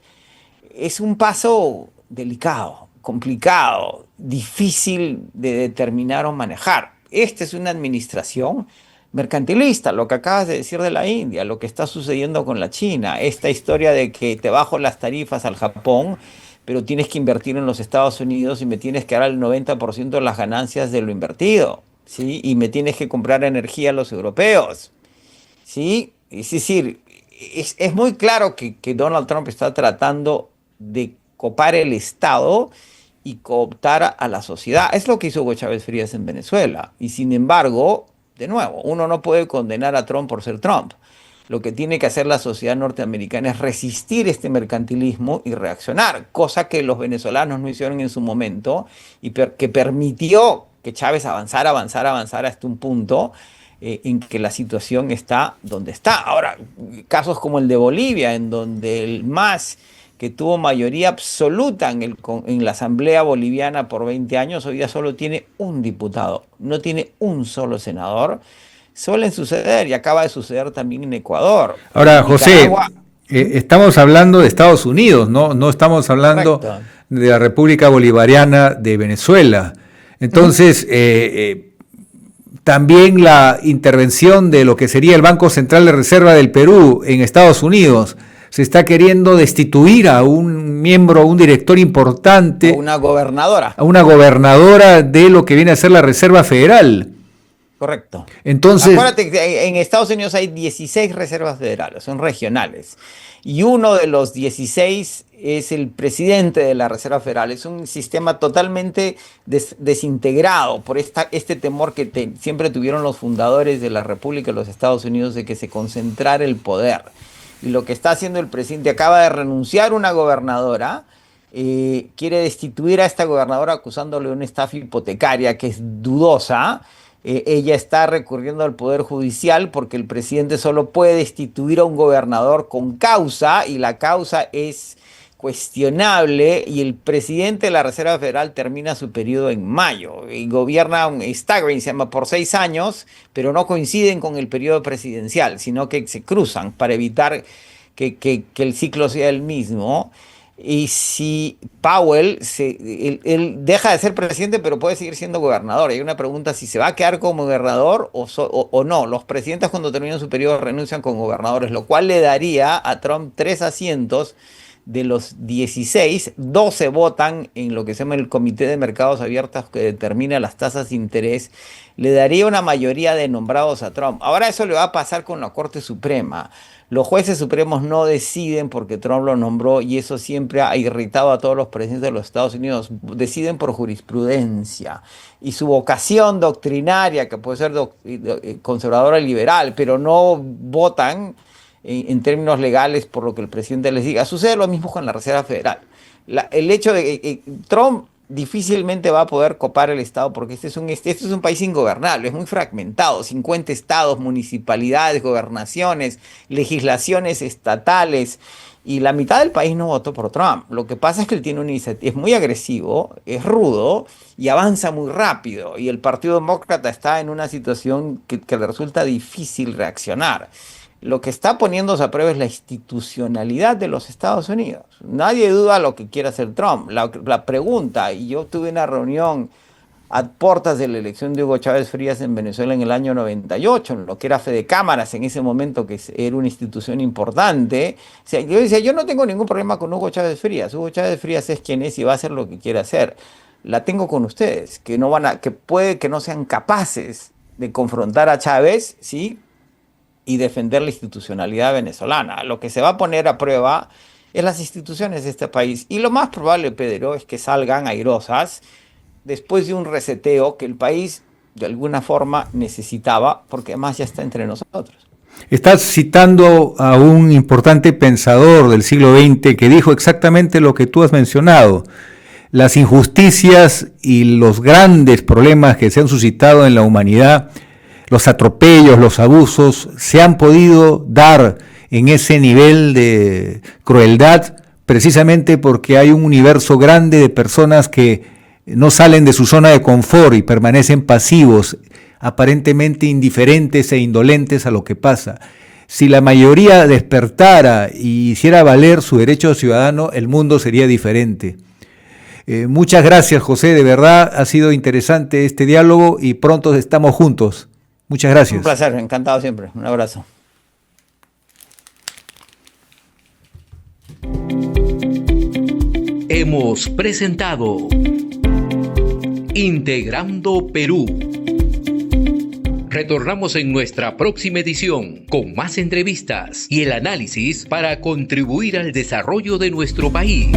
es un paso delicado, complicado, difícil de determinar o manejar. Esta es una administración mercantilista, lo que acabas de decir de la India, lo que está sucediendo con la China, esta historia de que te bajo las tarifas al Japón, pero tienes que invertir en los Estados Unidos y me tienes que dar el 90% de las ganancias de lo invertido, ¿sí? Y me tienes que comprar energía a los europeos, ¿sí? Es decir, es muy claro que Donald Trump está tratando de copar el Estado y cooptar a la sociedad. Es lo que hizo Hugo Chávez Frías en Venezuela. Y sin embargo, de nuevo, uno no puede condenar a Trump por ser Trump. Lo que tiene que hacer la sociedad norteamericana es resistir este mercantilismo y reaccionar, cosa que los venezolanos no hicieron en su momento y que permitió que Chávez avanzara hasta un punto en que la situación está donde está. Ahora, casos como el de Bolivia, en donde el MAS, que tuvo mayoría absoluta en la Asamblea Boliviana por 20 años, hoy día solo tiene un diputado, no tiene un solo senador. Suelen suceder y acaba de suceder también en Ecuador. Ahora, José, estamos hablando de Estados Unidos, no estamos hablando de la República Bolivariana de Venezuela. Entonces, también la intervención de lo que sería el Banco Central de Reserva del Perú en Estados Unidos, se está queriendo destituir a un miembro, a un director importante. A una gobernadora. A una gobernadora de lo que viene a ser la Reserva Federal. Correcto. Entonces, acuérdate que en Estados Unidos hay 16 reservas federales, son regionales. Y uno de los 16 es el presidente de la Reserva Federal. Es un sistema totalmente desintegrado por este temor que siempre tuvieron los fundadores de la República de los Estados Unidos de que se concentrara el poder. Y lo que está haciendo el presidente, acaba de renunciar una gobernadora, quiere destituir a esta gobernadora acusándole de una estafa hipotecaria que es dudosa. Ella está recurriendo al Poder Judicial porque el presidente solo puede destituir a un gobernador con causa y la causa es cuestionable y el presidente de la Reserva Federal termina su periodo en mayo y gobierna un staggering, se llama, por 6 años, pero no coinciden con el periodo presidencial, sino que se cruzan para evitar que el ciclo sea el mismo. Y si Powell, él deja de ser presidente, pero puede seguir siendo gobernador. Hay una pregunta si se va a quedar como gobernador o no. Los presidentes cuando terminan su periodo renuncian como gobernadores, lo cual le daría a Trump 3 asientos. De los 16, 12 votan en lo que se llama el Comité de Mercados Abiertos que determina las tasas de interés. Le daría una mayoría de nombrados a Trump. Ahora eso le va a pasar con la Corte Suprema. Los jueces supremos no deciden porque Trump lo nombró y eso siempre ha irritado a todos los presidentes de los Estados Unidos. Deciden por jurisprudencia y su vocación doctrinaria, que puede ser conservadora y liberal, pero no votan en términos legales por lo que el presidente les diga. Sucede lo mismo con la Reserva Federal. El hecho de que Trump difícilmente va a poder copar el Estado porque este es un país ingobernable, es muy fragmentado, 50 estados, municipalidades, gobernaciones, legislaciones estatales, y la mitad del país no votó por Trump. Lo que pasa es que él tiene una iniciativa, es muy agresivo, es rudo y avanza muy rápido, y el Partido Demócrata está en una situación que le resulta difícil reaccionar. Lo que está poniéndose a prueba es la institucionalidad de los Estados Unidos. Nadie duda lo que quiere hacer Trump. La pregunta, y yo tuve una reunión a puertas de la elección de Hugo Chávez Frías en Venezuela en el año 98, en lo que era Fede Cámaras en ese momento, que era una institución importante. O sea, yo decía, yo no tengo ningún problema con Hugo Chávez Frías. Hugo Chávez Frías es quien es y va a hacer lo que quiere hacer. La tengo con ustedes, que puede que no sean capaces de confrontar a Chávez, ¿sí?, y defender la institucionalidad venezolana. Lo que se va a poner a prueba es las instituciones de este país. Y lo más probable, Pedro, es que salgan airosas después de un reseteo que el país de alguna forma necesitaba, porque además ya está entre nosotros. Estás citando a un importante pensador del siglo XX que dijo exactamente lo que tú has mencionado. Las injusticias y los grandes problemas que se han suscitado en la humanidad, los atropellos, los abusos, se han podido dar en ese nivel de crueldad precisamente porque hay un universo grande de personas que no salen de su zona de confort y permanecen pasivos aparentemente indiferentes e indolentes a lo que pasa. Si la mayoría despertara y hiciera valer su derecho ciudadano, el mundo sería diferente. Muchas gracias, José, de verdad ha sido interesante este diálogo y pronto estamos juntos. Muchas gracias. Un placer, encantado siempre. Un abrazo. Hemos presentado Integrando Perú. Retornamos en nuestra próxima edición con más entrevistas y el análisis para contribuir al desarrollo de nuestro país.